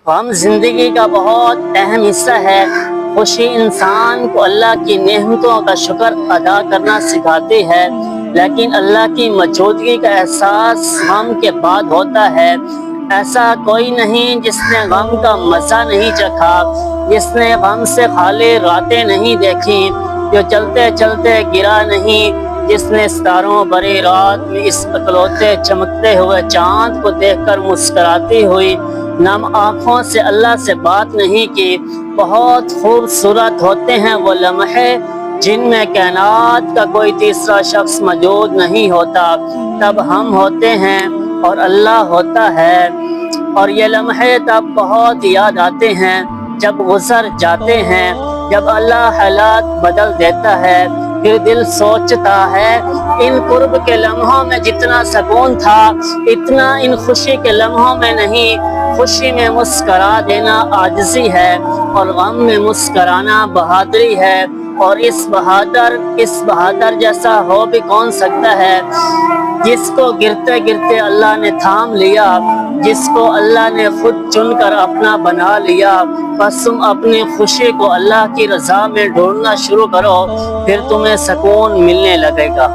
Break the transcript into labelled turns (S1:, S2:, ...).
S1: غم زندگی کا بہت اہم حصہ ہے۔ خوشی انسان کو اللہ کی نعمتوں کا شکر ادا کرنا سکھاتی ہے، لیکن اللہ کی موجودگی کا احساس غم کے بعد ہوتا ہے۔ ایسا کوئی نہیں جس نے غم کا مزہ نہیں چکھا، جس نے غم سے خالی راتیں نہیں دیکھی، جو چلتے چلتے گرا نہیں، جس نے ستاروں بھری رات میں اس اکلوتے چمکتے ہوئے چاند کو دیکھ کر مسکراتی ہوئی نم آنکھوں سے اللہ سے بات نہیں کی۔ بہت خوبصورت ہوتے ہیں وہ لمحے جن میں کائنات کا کوئی تیسرا شخص موجود نہیں ہوتا، تب ہم ہوتے ہیں اور اللہ ہوتا ہے، اور یہ لمحے تب بہت یاد آتے ہیں جب گزر جاتے ہیں۔ جب اللہ حالات بدل دیتا ہے پھر دل سوچتا ہے ان قرب کے لمحوں میں جتنا سکون تھا اتنا ان خوشی کے لمحوں میں نہیں۔ خوشی میں مسکرا دینا عاجزی ہے اور غم میں مسکرانا بہادری ہے، اور اس بہادر جیسا ہو بھی کون سکتا ہے جس کو گرتے گرتے اللہ نے تھام لیا، جس کو اللہ نے خود چن کر اپنا بنا لیا۔ بس تم اپنی خوشی کو اللہ کی رضا میں ڈھونڈنا شروع کرو، پھر تمہیں سکون ملنے لگے گا۔